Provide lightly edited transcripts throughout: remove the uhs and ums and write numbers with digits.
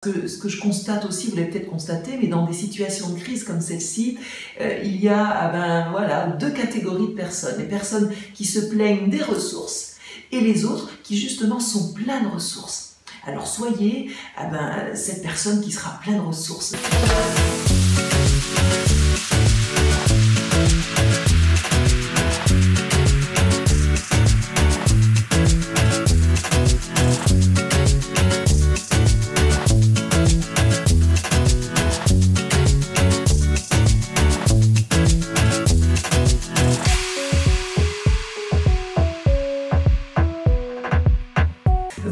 Ce que je constate aussi, vous l'avez peut-être constaté, mais dans des situations de crise comme celle-ci, il y a voilà, deux catégories de personnes. Les personnes qui se plaignent des ressources et les autres qui justement sont pleins de ressources. Alors soyez cette personne qui sera pleine de ressources.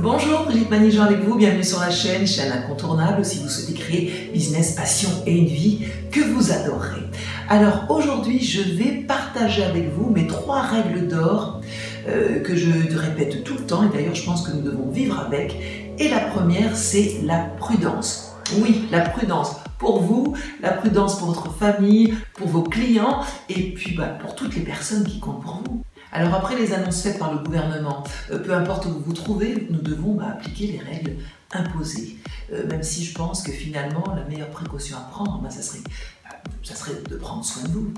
Bonjour, Brigitte Manigeant avec vous, bienvenue sur la chaîne incontournable si vous souhaitez créer business, passion et une vie que vous adorez. Alors aujourd'hui, je vais partager avec vous mes 3 règles d'or que je répète tout le temps et d'ailleurs je pense que nous devons vivre avec. Et la première, c'est la prudence. Oui, la prudence pour vous, la prudence pour votre famille, pour vos clients et puis pour toutes les personnes qui comptent pour vous. Alors après les annonces faites par le gouvernement, peu importe où vous vous trouvez, nous devons appliquer les règles imposées. Même si je pense que finalement la meilleure précaution à prendre, ça serait de prendre soin de vous.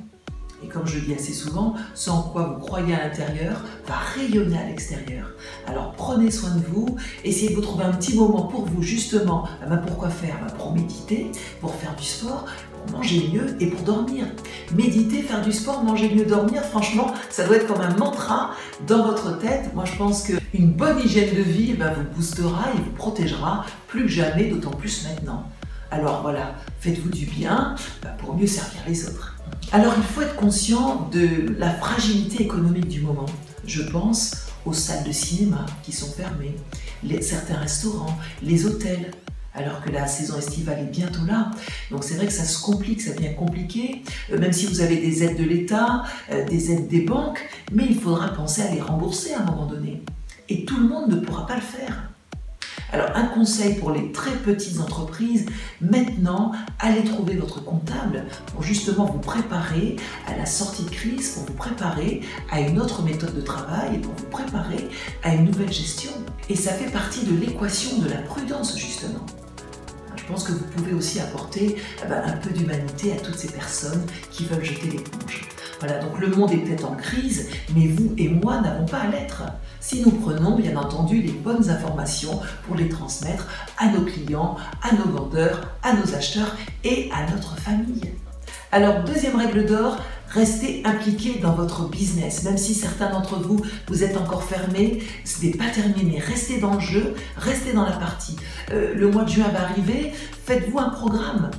Et comme je le dis assez souvent, ce en quoi vous croyez à l'intérieur va rayonner à l'extérieur. Alors prenez soin de vous, essayez de vous trouver un petit moment pour vous justement. Pourquoi faire? Pour méditer, pour faire du sport, pour manger mieux et pour dormir. Méditer, faire du sport, manger mieux, dormir, franchement, ça doit être comme un mantra dans votre tête. Moi je pense qu'une bonne hygiène de vie vous boostera et vous protégera plus que jamais, d'autant plus maintenant. Alors voilà, faites-vous du bien pour mieux servir les autres. Alors il faut être conscient de la fragilité économique du moment. Je pense aux salles de cinéma qui sont fermées, certains restaurants, les hôtels, alors que la saison estivale est bientôt là. Donc c'est vrai que ça se complique, ça devient compliqué, même si vous avez des aides de l'État, des aides des banques, mais il faudra penser à les rembourser à un moment donné. Et tout le monde ne pourra pas le faire. Alors un conseil pour les très petites entreprises, maintenant, allez trouver votre comptable pour justement vous préparer à la sortie de crise, pour vous préparer à une autre méthode de travail et pour vous préparer à une nouvelle gestion. Et ça fait partie de l'équation de la prudence justement. Je pense que vous pouvez aussi apporter un peu d'humanité à toutes ces personnes qui veulent jeter l'éponge. Voilà, donc le monde est peut-être en crise, mais vous et moi n'avons pas à l'être. Si nous prenons bien entendu les bonnes informations pour les transmettre à nos clients, à nos vendeurs, à nos acheteurs et à notre famille. Alors deuxième règle d'or, restez impliqués dans votre business. Même si certains d'entre vous, vous êtes encore fermés, ce n'est pas terminé. Restez dans le jeu, restez dans la partie. Le mois de juin va arriver, faites-vous un programme.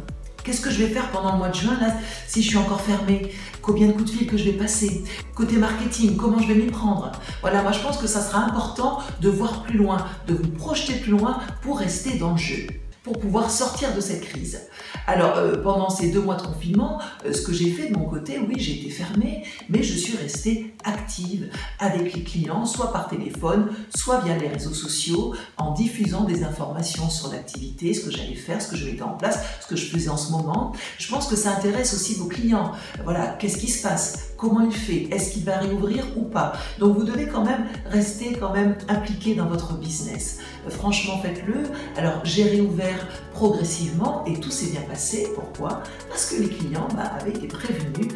Qu'est-ce que je vais faire pendant le mois de juin là, si je suis encore fermée? Combien de coups de fil que je vais passer? Côté marketing, comment je vais m'y prendre? Voilà, moi je pense que ça sera important de voir plus loin, de vous projeter plus loin pour rester dans le jeu, pour pouvoir sortir de cette crise. Alors pendant ces 2 mois de confinement, ce que j'ai fait de mon côté, oui j'ai été fermée, mais je suis restée active avec les clients, soit par téléphone, soit via les réseaux sociaux, en diffusant des informations sur l'activité, ce que j'allais faire, ce que je mettais en place, ce que je faisais en ce moment. Je pense que ça intéresse aussi vos clients. Voilà, qu'est-ce qui se passe? Comment il fait? Est-ce qu'il va réouvrir ou pas? Donc vous devez quand même rester impliqué dans votre business. Franchement, faites-le. Alors j'ai réouvert progressivement et tout s'est bien passé. Pourquoi? Parce que les clients avaient été prévenus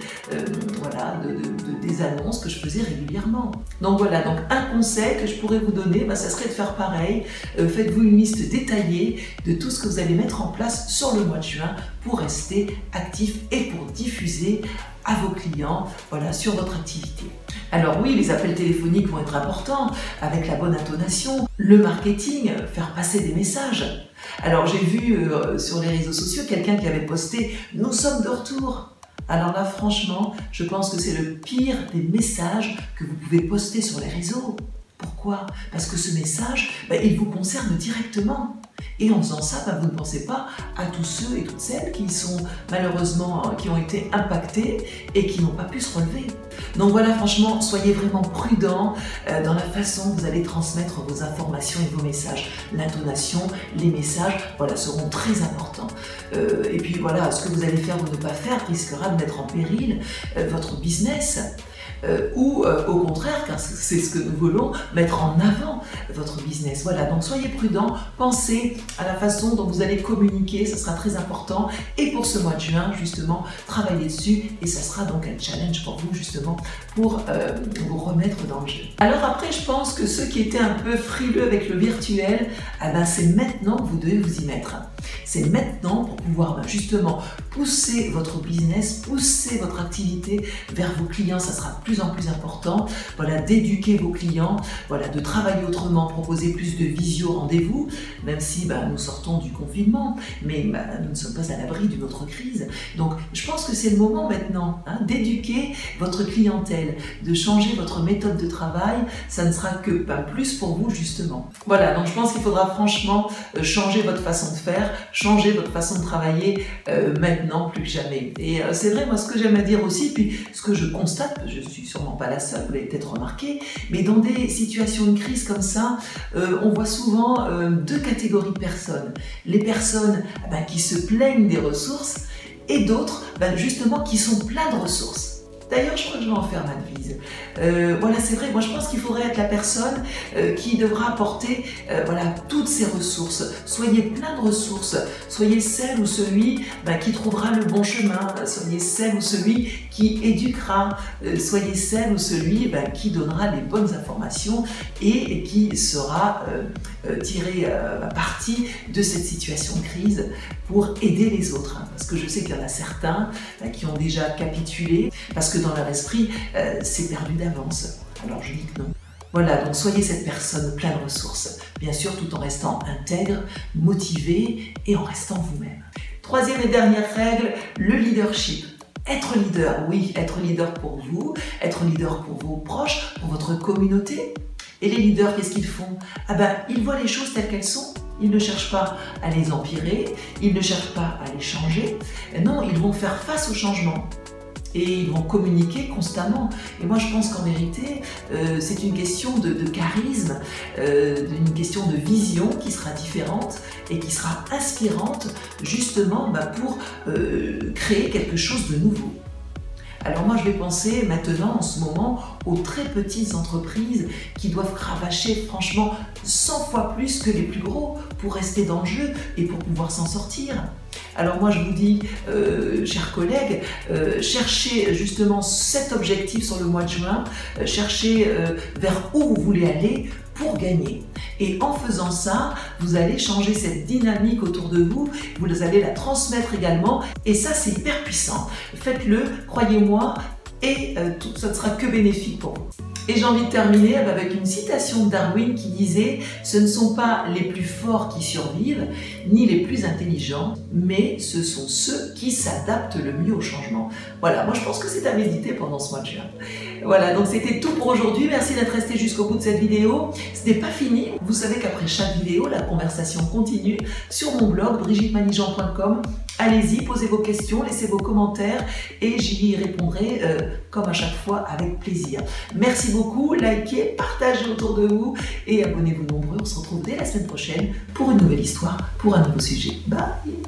des annonces que je faisais régulièrement. Donc voilà, donc un conseil que je pourrais vous donner, ça serait de faire pareil. Faites-vous une liste détaillée de tout ce que vous allez mettre en place sur le mois de juin pour rester actif et pour diffuser à vos clients sur votre activité. Alors oui, les appels téléphoniques vont être importants avec la bonne intonation, le marketing, faire passer des messages. Alors j'ai vu sur les réseaux sociaux quelqu'un qui avait posté « Nous sommes de retour ». Alors là franchement, je pense que c'est le pire des messages que vous pouvez poster sur les réseaux. Pourquoi? Parce que ce message, il vous concerne directement. Et en faisant ça, vous ne pensez pas à tous ceux et toutes celles qui sont malheureusement, qui ont été impactés et qui n'ont pas pu se relever. Donc voilà, franchement, soyez vraiment prudents dans la façon que vous allez transmettre vos informations et vos messages. L'intonation, les messages, seront très importants. Et puis voilà, ce que vous allez faire ou ne pas faire risquera de mettre en péril votre business. ou au contraire, car c'est ce que nous voulons, mettre en avant votre business. Voilà, donc soyez prudents, pensez à la façon dont vous allez communiquer, ça sera très important. Et pour ce mois de juin, justement, travaillez dessus et ça sera donc un challenge pour vous, justement, pour vous remettre dans le jeu. Alors après, je pense que ceux qui étaient un peu frileux avec le virtuel, c'est maintenant que vous devez vous y mettre. C'est maintenant pour pouvoir justement pousser votre business, pousser votre activité vers vos clients, ça sera de plus en plus important. Voilà, d'éduquer vos clients, voilà, de travailler autrement, proposer plus de visio rendez-vous, même si nous sortons du confinement, mais nous ne sommes pas à l'abri d'une autre crise. Donc je pense que c'est le moment maintenant d'éduquer votre clientèle, de changer votre méthode de travail, ça ne sera que plus pour vous justement. Voilà, donc je pense qu'il faudra franchement changer votre façon de faire, changer votre façon de travailler maintenant plus que jamais. Et c'est vrai, moi ce que j'aime à dire aussi, puis ce que je constate, je ne suis sûrement pas la seule, vous l'avez peut-être remarqué, mais dans des situations de crise comme ça, on voit souvent deux catégories de personnes. Les personnes qui se plaignent des ressources et d'autres justement qui sont pleins de ressources. D'ailleurs, je crois que je vais en faire ma devise. Voilà, c'est vrai, moi je pense qu'il faudrait être la personne qui devra apporter toutes ces ressources. Soyez plein de ressources, soyez celle ou celui qui trouvera le bon chemin, soyez celle ou celui qui éduquera, soyez celle ou celui qui donnera les bonnes informations et qui sera tiré parti de cette situation de crise pour aider les autres. Parce que je sais qu'il y en a certains qui ont déjà capitulé, parce que dans leur esprit, c'est perdu d'avance. Alors je dis que non. Voilà, donc soyez cette personne pleine de ressources, bien sûr tout en restant intègre, motivé et en restant vous-même. Troisième et dernière règle, le leadership. Être leader, oui, être leader pour vous, être leader pour vos proches, pour votre communauté. Et les leaders, qu'est-ce qu'ils font? Ils voient les choses telles qu'elles sont. Ils ne cherchent pas à les empirer, ils ne cherchent pas à les changer. Non, ils vont faire face au changement. Et ils vont communiquer constamment. Et moi, je pense qu'en vérité, c'est une question de charisme, une question de vision qui sera différente et qui sera inspirante justement pour créer quelque chose de nouveau. Alors moi, je vais penser maintenant, en ce moment, aux très petites entreprises qui doivent cravacher franchement 100 fois plus que les plus gros pour rester dans le jeu et pour pouvoir s'en sortir. Alors moi, je vous dis, chers collègues, cherchez justement cet objectif sur le mois de juin, cherchez vers où vous voulez aller pour gagner. Et en faisant ça, vous allez changer cette dynamique autour de vous, vous allez la transmettre également, et ça c'est hyper puissant. Faites-le, croyez-moi, et ça ne sera que bénéfique pour vous. Et j'ai envie de terminer avec une citation de Darwin qui disait « Ce ne sont pas les plus forts qui survivent, ni les plus intelligents, mais ce sont ceux qui s'adaptent le mieux au changement. » Voilà, moi je pense que c'est à méditer pendant ce mois de juin. Voilà, donc c'était tout pour aujourd'hui. Merci d'être resté jusqu'au bout de cette vidéo. Ce n'est pas fini. Vous savez qu'après chaque vidéo, la conversation continue sur mon blog brigittemanijean.com. Allez-y, posez vos questions, laissez vos commentaires et j'y répondrai comme à chaque fois avec plaisir. Merci beaucoup, likez, partagez autour de vous et abonnez-vous nombreux. On se retrouve dès la semaine prochaine pour une nouvelle histoire, pour un nouveau sujet. Bye!